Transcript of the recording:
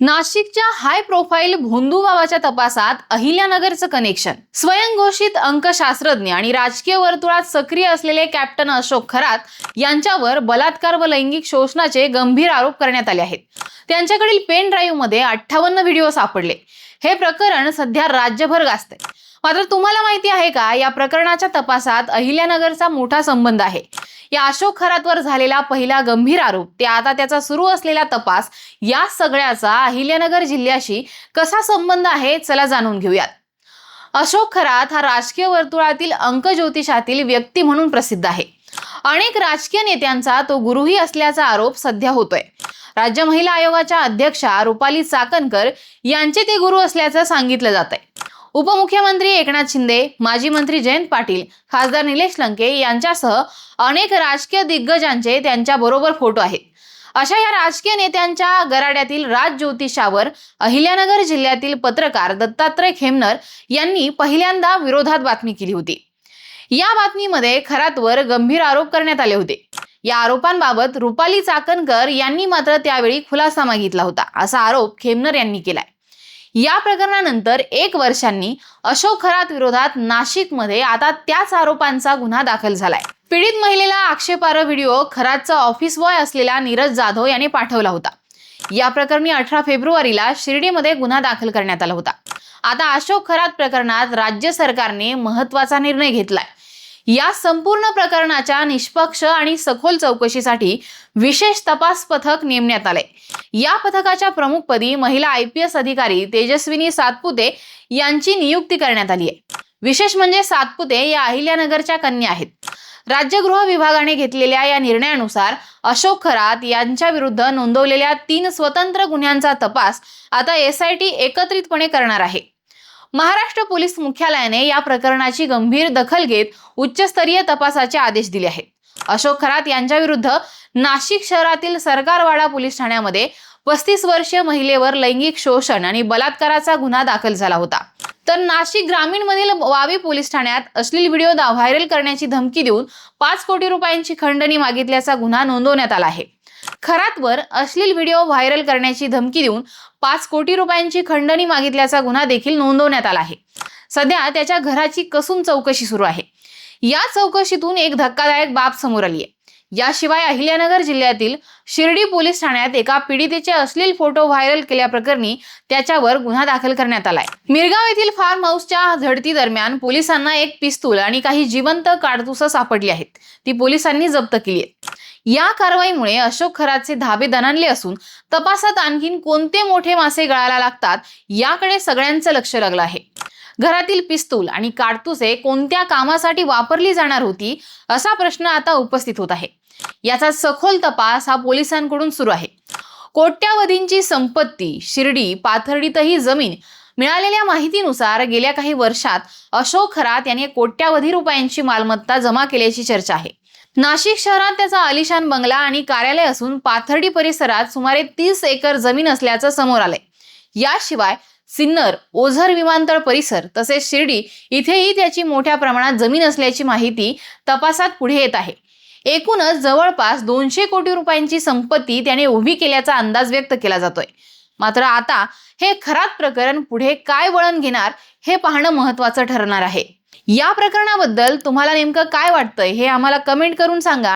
नाशिकच्या high profile भोंदूबाबाच्या तपासात अहिल्यानगरचं connection. स्वयंघोषित अंकशास्त्रज्ञ आणि राजकीय वर्तुळात सक्रिय असलेले कॅप्टन अशोक खरात यांच्यावर बलात्कार व लैंगिक शोषणाचे गंभीर आरोप करण्यात आले आहेत. त्यांच्याकडील पेन ड्राईव्ह मध्ये 58 व्हिडिओ सापडले. हे प्रकरण सध्या राज्यभर गाजते. मात्र तुम्हाला माहिती आहे का, या प्रकरणाच्या तपासात अहिल्यानगरचा मोठा संबंध आहे. या अशोक खरातवर झालेला पहिला गंभीर आरोप ते आता त्याचा सुरू असलेला तपास, या सगळ्याचा अहिल्यानगर जिल्ह्याशी कसा संबंध आहे, चला जाणून घेऊयात. अशोक खरात हा राजकीय वर्तुळातील अंक ज्योतिषातील व्यक्ती म्हणून प्रसिद्ध आहे. अनेक राजकीय नेत्यांचा तो गुरुही असल्याचा आरोप सध्या होतोय. राज्य महिला आयोगाच्या अध्यक्षा रुपाली चाकणकर यांचे ते गुरु असल्याचं सांगितलं जात आहे. उपमुख्यमंत्री एकनाथ शिंदे, माजी मंत्री जयंत पाटील, खासदार निलेश लंके यांच्यासह अनेक राजकीय दिग्गजांचे त्यांच्या बरोबर फोटो आहेत. अशा या राजकीय नेत्यांच्या गराड्यातील राज ज्योतिषावर अहिल्यानगर जिल्ह्यातील पत्रकार दत्तात्रय खेमनर यांनी पहिल्यांदा विरोधात बातमी केली होती. या बातमीमध्ये खरातवर गंभीर आरोप करण्यात आले होते. या आरोपांबाबत रुपाली चाकणकर यांनी मात्र त्यावेळी खुलासा मागितला होता, असा आरोप खेमनर यांनी केलाय. या प्रकरणानंतर 1 वर्षांनी अशोक खरात विरोधात नाशिकमध्ये आता त्याच आरोपांचा गुन्हा दाखल झालाय. पीडित महिलेला आक्षेपार्ह व्हिडिओ खरातचा ऑफिस बॉय असलेला नीरज जाधव याने पाठवला होता. या प्रकरणी 18 फेब्रुवारीला शिर्डीमध्ये गुन्हा दाखल करण्यात आला होता. आता अशोक खरात प्रकरणात राज्य सरकारने महत्त्वाचा निर्णय घेतलाय. या संपूर्ण प्रकरणाच्या निष्पक्ष आणि सखोल चौकशीसाठी विशेष तपास पथक नेमण्यात आले. या पथकाच्या प्रमुखपदी महिला IPS अधिकारी तेजस्विनी सातपुते यांची नियुक्ती करण्यात आली आहे. विशेष म्हणजे सातपुते या अहिल्यानगरच्या कन्या आहेत. राज्य गृह विभागाने घेतलेल्या या निर्णयानुसार अशोक खरात यांच्या विरुद्ध नोंदवलेल्या 3 स्वतंत्र गुन्ह्यांचा तपास आता SIT एकत्रितपणे करणार आहे. महाराष्ट्र पोलीस मुख्यालयाने या प्रकरणाची गंभीर दखल घेत उच्चस्तरीय तपासाचे आदेश दिले आहेत. अशोक खरात यांच्या विरुद्ध नाशिक शहरातील सरकारवाडा पोलीस ठाण्यामध्ये 35 वर्षीय महिलेवर लैंगिक शोषण आणि बलात्काराचा गुन्हा दाखल झाला होता. तर नाशिक ग्रामीण मधील वावी पोलीस ठाण्यात अश्लील व्हिडिओ व्हायरल करण्याची धमकी देऊन 5 कोटी रुपयांची खंडणी मागितल्याचा गुन्हा नोंदवण्यात आला आहे. खरातवर अश्लील व्हिडिओ व्हायरल करण्याची धमकी देऊन 5 कोटी रुपयांची खंडणी मागितल्याचा गुन्हा देखील नोंदवण्यात आला आहे. सध्या त्याच्या घराची कसून चौकशी सुरू आहे. या चौकशीतून एक धक्कादायक बाब समोर आली आहे. याशिवाय अहिल्यानगर जिल्ह्यातील शिर्डी पोलीस ठाण्यात एका पीडितेचे अश्लील फोटो व्हायरल केल्याप्रकरणी त्याच्यावर गुन्हा दाखल करण्यात आलाय. मिरगाव येथील फार्म हाऊसच्या झडती दरम्यान पोलिसांना एक पिस्तूल आणि काही जिवंत काडतुसं सापडली आहेत. ती पोलिसांनी जप्त केली आहेत. या कारवाईमुळे अशोक खरातचे धाबे दणाणले असून तपासात आणखीन कोणते मोठे मासे गळाला लागतात याकडे सगळ्यांचं लक्ष लागलं आहे. घरातील पिस्तूल आणि काडतुसे कोणत्या कामासाठी वापरली जाणार होती, असा प्रश्न आता उपस्थित होत आहे. याचा सखोल तपास हा पोलिसांकडून सुरू आहे. कोट्यावधींची संपत्ती, शिर्डी पाथर्डीतही जमीन. मिळालेल्या माहितीनुसार गेल्या काही वर्षात अशोक खरात याने कोट्यावधी रुपयांची मालमत्ता जमा केल्याची चर्चा आहे. नाशिक शहरात त्याचा आलिशान बंगला आणि कार्यालय असून पाथर्डी परिसरात सुमारे 30 एकर जमीन असल्याचं समोर आलंय. याशिवाय सिन्नर, ओझर विमानतळ परिसर तसेच शिर्डी इथेही त्याची मोठ्या प्रमाणात जमीन असल्याची माहिती तपासात पुढे येत आहे. एकूणच जवळपास 200 कोटी रुपयांची संपत्ती त्याने उभी केल्याचा अंदाज व्यक्त केला जातोय. मात्र आता हे खरात प्रकरण पुढे काय वळण घेणार हे पाहणं महत्त्वाचं ठरणार आहे. या प्रकरणाबद्दल तुम्हाला नेमकं काय वाटतंय हे आम्हाला कमेंट करून सांगा